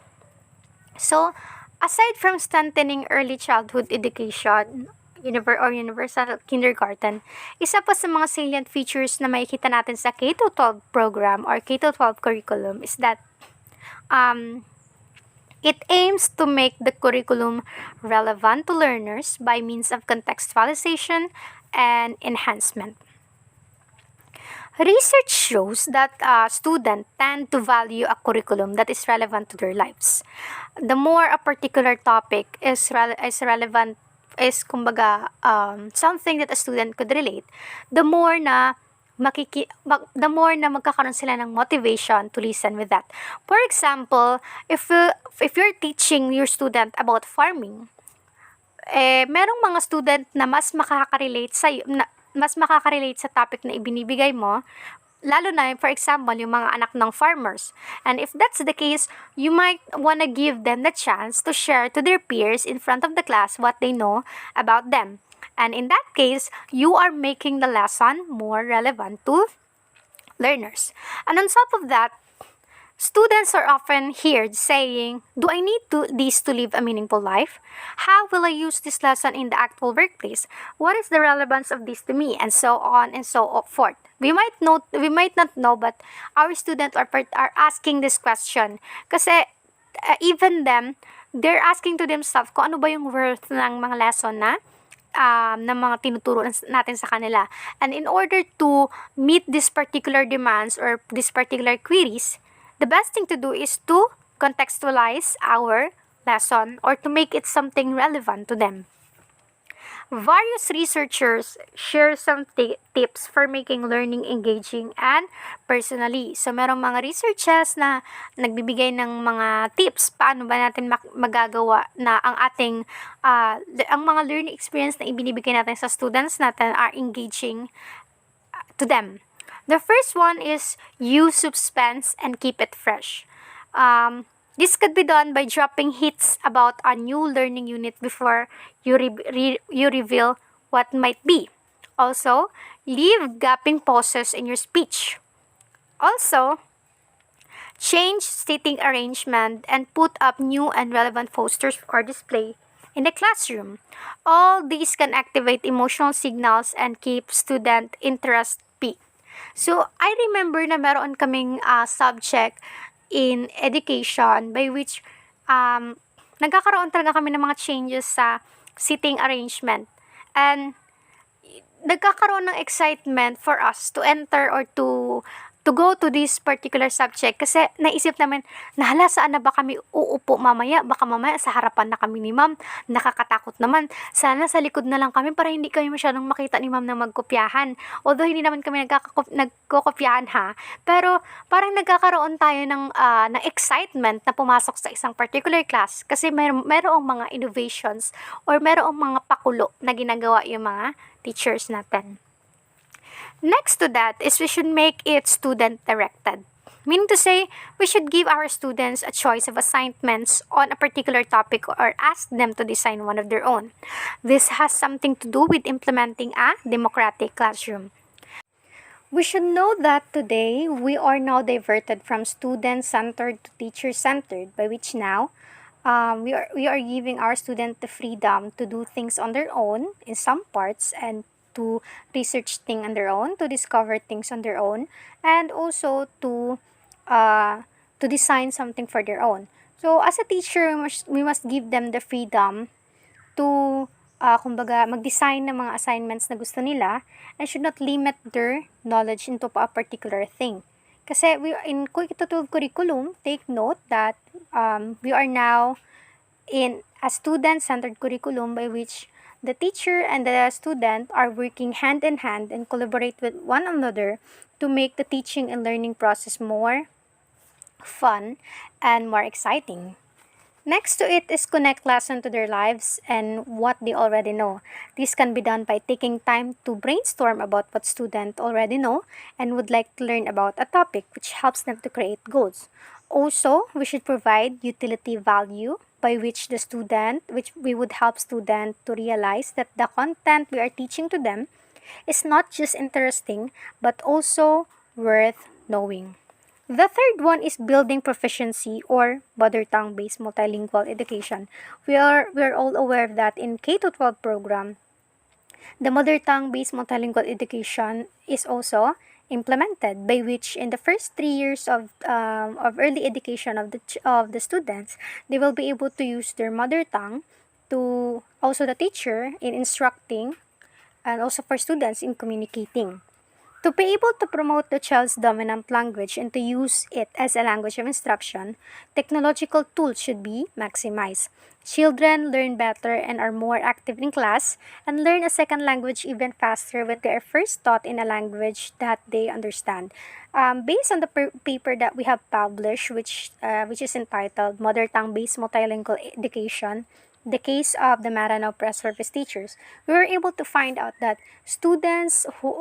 So, aside from strengthening early childhood education, universal kindergarten, isa pa sa mga salient features na makikita natin sa K-12 program or K-12 curriculum is that it aims to make the curriculum relevant to learners by means of contextualization and enhancement. Research shows that students tend to value a curriculum that is relevant to their lives. The more a particular topic is relevant, is kumbaga something that a student could relate, the more na magkakaroon sila ng motivation to listen with that. For example, if you're teaching your student about farming, merong mga student na mas makaka-relate sa topic na ibinibigay mo, lalo na, for example, yung mga anak ng farmers. And if that's the case, you might wanna give them the chance to share to their peers in front of the class what they know about them. And in that case, you are making the lesson more relevant to learners. And on top of that, students are often heard saying, do I need this to live a meaningful life? How will I use this lesson in the actual workplace? What is the relevance of this to me? And so on and so forth. We might not know, but our students are asking this question. Kasi even them, they're asking to themselves kung ano ba yung worth ng mga lesson na ng mga tinuturo natin sa kanila. And in order to meet these particular demands or these particular queries, the best thing to do is to contextualize our lesson or to make it something relevant to them. Various researchers share some tips for making learning engaging and personally. So, merong mga researchers na nagbibigay ng mga tips paano ba natin magagawa na ang ating ang mga learning experience na ibinibigay natin sa students natin are engaging to them. The first one is use suspense and keep it fresh. This could be done by dropping hints about a new learning unit before you reveal what might be. Also, leave gapping pauses in your speech. Also, change seating arrangement and put up new and relevant posters or display in the classroom. All these can activate emotional signals and keep student interest peaked. So, I remember na meron kaming subject in education by which nagkakaroon talaga kami ng mga changes sa seating arrangement. And nagkakaroon ng excitement for us to enter or to go to this particular subject kasi naisip namin, nahala saan na ba kami uupo mamaya? Baka mamaya sa harapan na kami ni ma'am, nakakatakot naman. Sana sa likod na lang kami para hindi kami masyadong makita ni ma'am na magkopyahan. Although hindi naman kami nagkokopyahan ha, pero parang nagkakaroon tayo ng excitement na pumasok sa isang particular class kasi mayroong mga innovations or mayroong mga pakulo na ginagawa yung mga teachers natin. Next to that is we should make it student-directed. Meaning to say, we should give our students a choice of assignments on a particular topic or ask them to design one of their own. This has something to do with implementing a democratic classroom. We should know that today, we are now diverted from student-centered to teacher-centered, by which now, we are giving our students the freedom to do things on their own in some parts and to research things on their own, to discover things on their own, and also to design something for their own. So, as a teacher, we must give them the freedom to, kumbaga, mag-design ng mga assignments na gusto nila and should not limit their knowledge into a particular thing. Kasi in Q12 curriculum, take note that we are now in a student-centered curriculum by which the teacher and the student are working hand in hand and collaborate with one another to make the teaching and learning process more fun and more exciting. Next to it is connect lesson to their lives and what they already know. This can be done by taking time to brainstorm about what students already know and would like to learn about a topic, which helps them to create goals. Also, we should provide utility value by which we would help students to realize that the content we are teaching to them is not just interesting but also worth knowing. The third one is building proficiency or mother tongue based multilingual education. We are all aware that in K-12 program, the mother tongue based multilingual education is also implemented, by which in the first 3 years of early education of the students, they will be able to use their mother tongue to also the teacher in instructing and also for students in communicating. To be able to promote the child's dominant language and to use it as a language of instruction, technological tools should be maximized. Children learn better and are more active in class and learn a second language even faster when they are first taught in a language that they understand. Based on the paper that we have published, which is entitled Mother Tongue Based Multilingual Education, the case of the Maranao Press Service teachers, we were able to find out that students we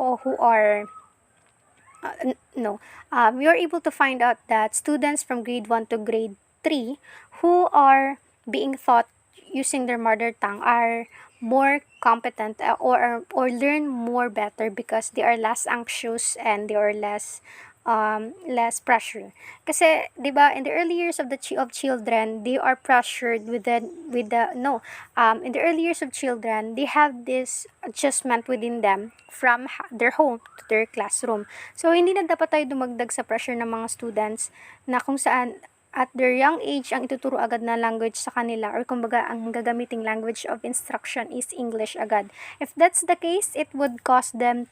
were able to find out that students from grade 1 to grade 3 who are being taught using their mother tongue are more competent or learn more better because they are less anxious and they are less pressure. Kasi 'di ba in the early years of children, they are pressured in the early years of children, they have this adjustment within them from their home to their classroom. So hindi na dapat tayo dumagdag sa pressure ng mga students na kung saan at their young age ang ituturo agad na language sa kanila or kumbaga ang gagamiting language of instruction is English agad. If that's the case, it would cause the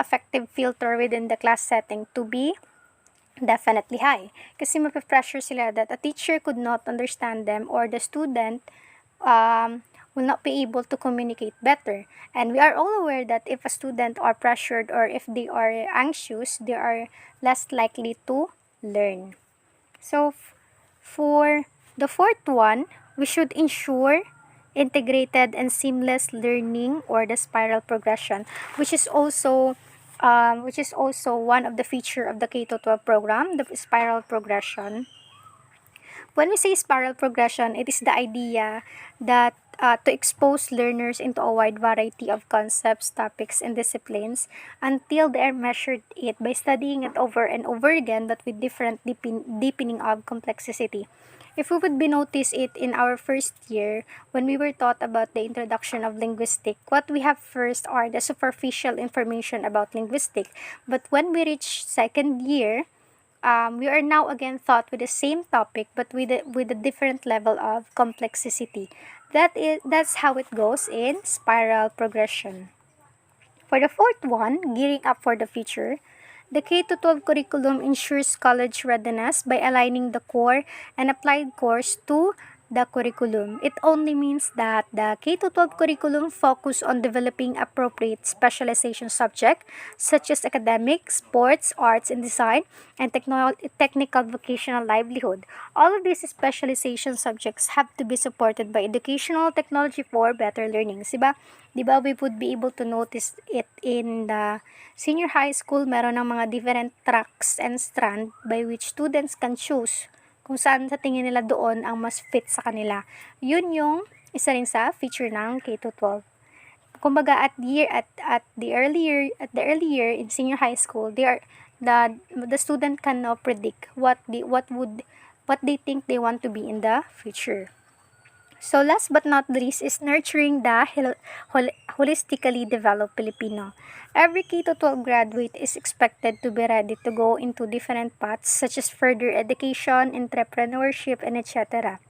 affective filter within the class setting to be definitely high. Kasi mape-pressure sila that a teacher could not understand them or the student will not be able to communicate better. And we are all aware that if a student are pressured or if they are anxious, they are less likely to learn. So, for the fourth one, we should ensure integrated and seamless learning or the spiral progression, which is also which is also one of the feature of the K-12 program, the spiral progression. When we say spiral progression, it is the idea that to expose learners into a wide variety of concepts, topics, and disciplines until they are measured it by studying it over and over again, but with different deepening of complexity. If we would be notice it in our first year, when we were taught about the introduction of linguistic, what we have first are the superficial information about linguistic. But when we reach second year, we are now again taught with the same topic but with a different level of complexity. That's how it goes in spiral progression. For the fourth one, gearing up for the future, the K-12 curriculum ensures college readiness by aligning the core and applied course to the curriculum. It only means that the K-12 curriculum focus on developing appropriate specialization subject such as academic, sports, arts and design, and technical vocational livelihood. All of these specialization subjects have to be supported by educational technology for better learning. Diba we would be able to notice it in the senior high school, meron ng mga different tracks and strand by which students can choose kung saan sa tingin nila doon ang mas fit sa kanila. Yun yung isa rin sa feature ng K-12. Kumbaga at the early year in senior high school, the student can now predict what they think they want to be in the future. So last but not least is nurturing the holistically developed Filipino. Every K-12 graduate is expected to be ready to go into different paths such as further education, entrepreneurship, and etc.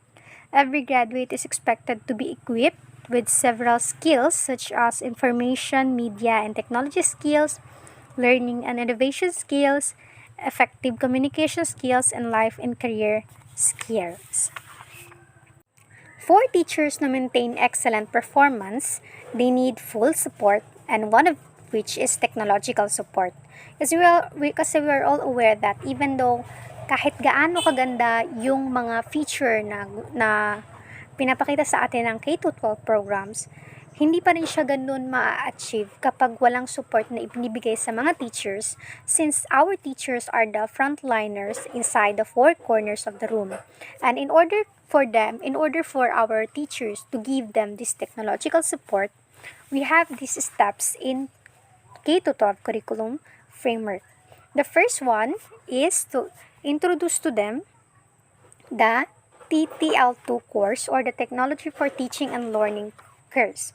Every graduate is expected to be equipped with several skills such as information, media, and technology skills, learning and innovation skills, effective communication skills, and life and career skills. For teachers to maintain excellent performance, they need full support, and one of which is technological support. Kasi we are all aware that even though kahit gaano kaganda yung mga feature na pinapakita sa atin ng K-12 programs, hindi pa rin siya ganun ma-achieve kapag walang support na ibinibigay sa mga teachers, since our teachers are the frontliners inside the four corners of the room. And in order for our teachers to give them this technological support, we have these steps in K-12 curriculum framework. The first one is to introduce to them the TTL2 course, or the Technology for Teaching and Learning course.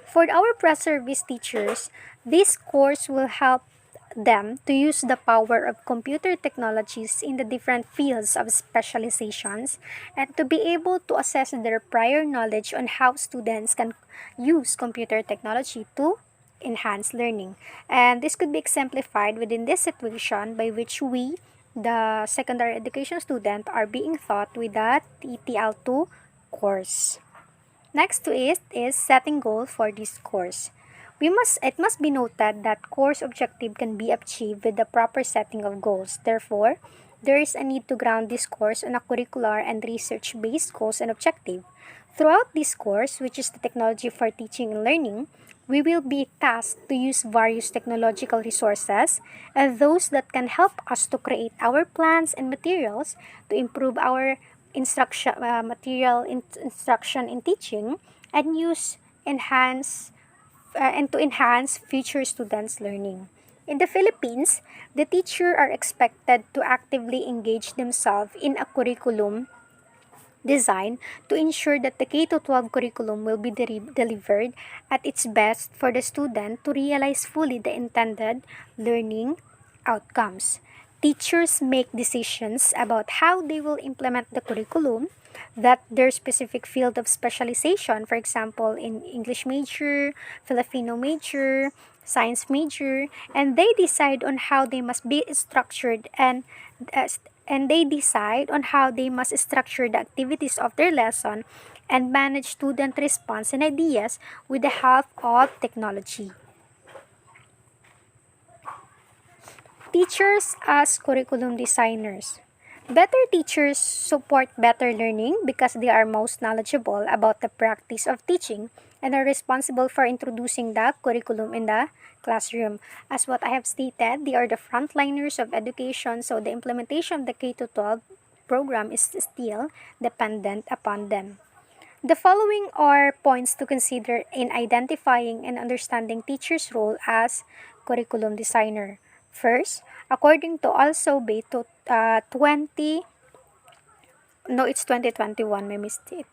For our pre-service teachers, this course will help them to use the power of computer technologies in the different fields of specializations and to be able to assess their prior knowledge on how students can use computer technology to enhance learning. And this could be exemplified within this situation by which we, the secondary education student, are being taught with the TTL2 course. Next to it is setting goal for this course. It must be noted that course objective can be achieved with the proper setting of goals. Therefore, there is a need to ground this course on a curricular and research-based goals and objective. Throughout this course, which is the Technology for Teaching and Learning, we will be tasked to use various technological resources and those that can help us to create our plans and materials to improve our instruction in teaching and to enhance future students' learning. In the Philippines, the teacher are expected to actively engage themselves in a curriculum design to ensure that the K-12 curriculum will be delivered at its best for the student to realize fully the intended learning outcomes. Teachers make decisions about how they will implement the curriculum, that their specific field of specialization, for example, in English major, Filipino major, science major, and they decide on how they must be structured and they decide on how they must structure the activities of their lesson and manage student response and ideas with the help of technology. Teachers as curriculum designers. Better teachers support better learning because they are most knowledgeable about the practice of teaching and are responsible for introducing the curriculum in the classroom. As what I have stated, they are the frontliners of education, so the implementation of the K-12 program is still dependent upon them. The following are points to consider in identifying and understanding teachers' role as curriculum designer. First, according to also Beto 2021, my mistake.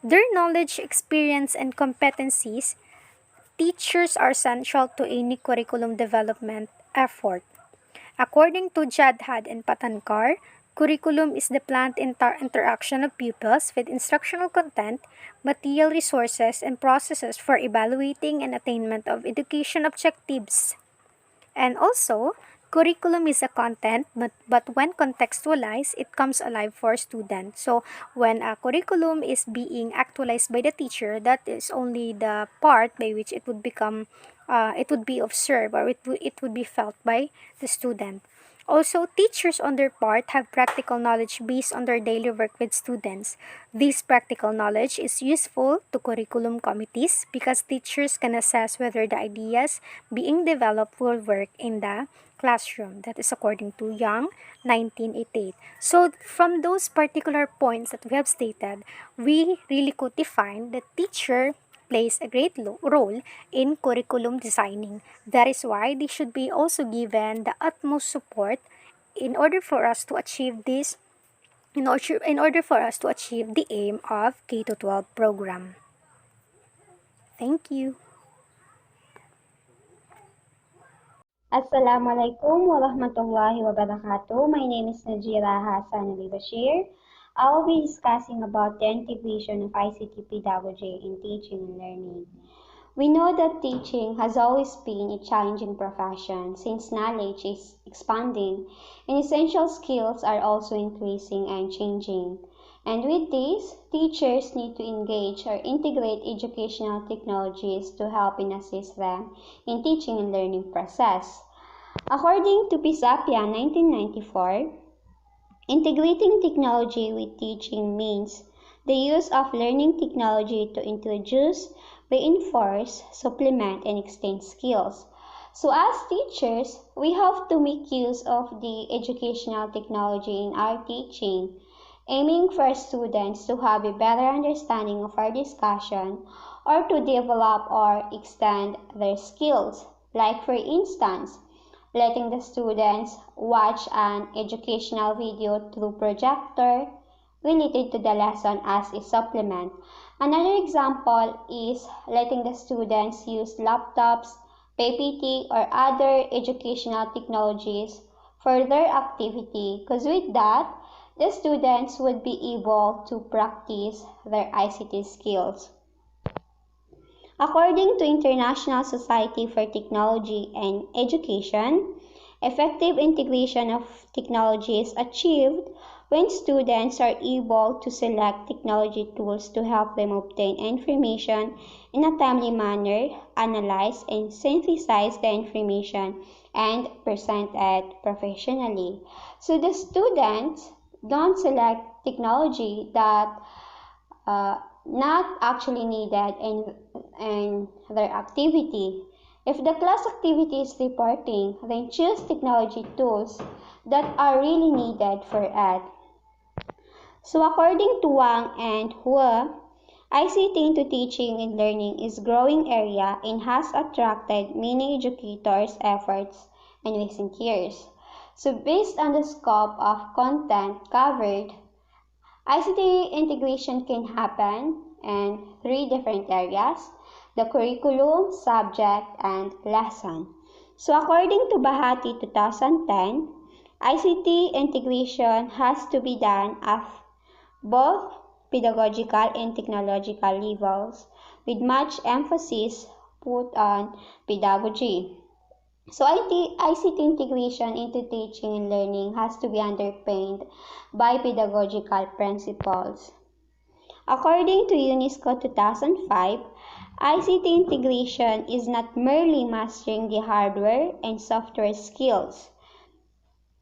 Their knowledge, experience, and competencies, teachers are essential to any curriculum development effort. According to Jadhad and Patankar, curriculum is the planned interaction of pupils with instructional content, material resources, and processes for evaluating and attainment of education objectives. And also, curriculum is a content, but when contextualized, it comes alive for students. So, when a curriculum is being actualized by the teacher, that is only the part by which it would become, it would be observed, or it would be felt by the student. Also, teachers on their part have practical knowledge based on their daily work with students. This practical knowledge is useful to curriculum committees because teachers can assess whether the ideas being developed will work in the classroom. That is according to Young, 1988. So, from those particular points that we have stated, we really could define that teacher plays a great role in curriculum designing. That is why they should be also given the utmost support in order for us to achieve this, in order for us to achieve the aim of K-12 program. Thank you. Assalamualaikum warahmatullahi wabarakatuh. My name is Najira Hassan Ali Bashir. I will be discussing about the integration of ICT pedagogy in teaching and learning. We know that teaching has always been a challenging profession since knowledge is expanding and essential skills are also increasing and changing. And with this, teachers need to engage or integrate educational technologies to help and assist them in teaching and learning process. According to Pisapia 1994, integrating technology with teaching means the use of learning technology to introduce, reinforce, supplement, and extend skills. So as teachers, we have to make use of the educational technology in our teaching, aiming for students to have a better understanding of our discussion or to develop or extend their skills. Like for instance, letting the students watch an educational video through projector related to the lesson as a supplement. Another example is letting the students use laptops, PPT, or other educational technologies for their activity, because with that, the students would be able to practice their ICT skills. According to International Society for Technology and Education, effective integration of technology is achieved when students are able to select technology tools to help them obtain information in a timely manner, analyze and synthesize the information, and present it professionally. So the students don't select technology that not actually needed in their activity. If the class activity is reporting, then choose technology tools that are really needed for it. So according to Wang and Hua, ICT into teaching and learning is growing area and has attracted many educators' efforts in recent years. So based on the scope of content covered, ICT integration can happen in 3 different areas: the curriculum, subject, and lesson. So according to Bahati 2010, ICT integration has to be done at both pedagogical and technological levels, with much emphasis put on pedagogy. So ICT integration into teaching and learning has to be underpinned by pedagogical principles. According to UNESCO 2005, ICT integration is not merely mastering the hardware and software skills.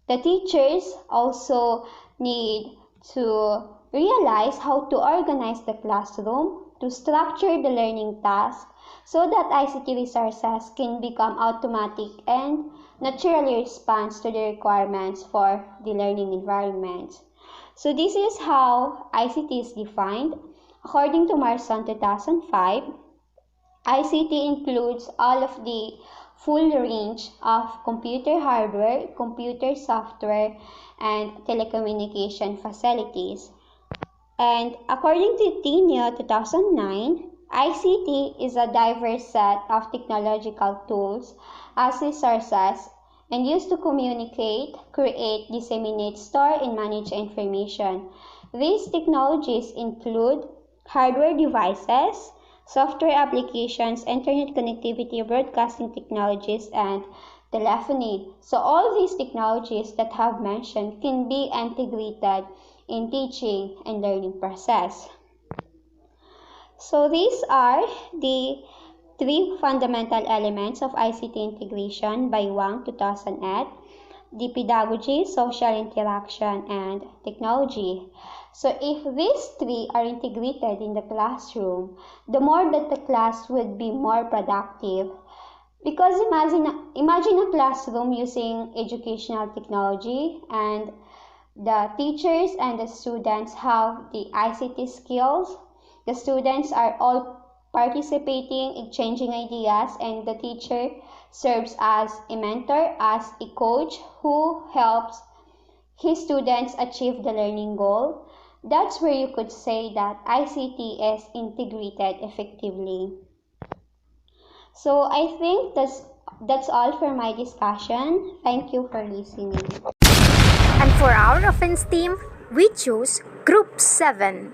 The teachers also need to realize how to organize the classroom, to structure the learning task so that ICT resources can become automatic and naturally responds to the requirements for the learning environment. So this is how ICT is defined. According to Marson 2005, ICT includes all of the full range of computer hardware, computer software, and telecommunication facilities. And according to TINIO 2009, ICT is a diverse set of technological tools as resources and used to communicate, create, disseminate, store, and manage information. These technologies include hardware devices, software applications, internet connectivity, broadcasting technologies, and telephony. So all these technologies that I have mentioned can be integrated in teaching and learning process. So these are the three fundamental elements of ICT integration by Wang 2008: the pedagogy, social interaction, and technology. So if these three are integrated in the classroom, the more that the class would be more productive. Because imagine a classroom using educational technology, and the teachers and the students have the ICT skills. The students are all participating, exchanging ideas, and the teacher serves as a mentor, as a coach who helps his students achieve the learning goal. That's where you could say that ICT is integrated effectively. So I think that's all for my discussion. Thank you for listening. And for our offense team, we choose Group 7.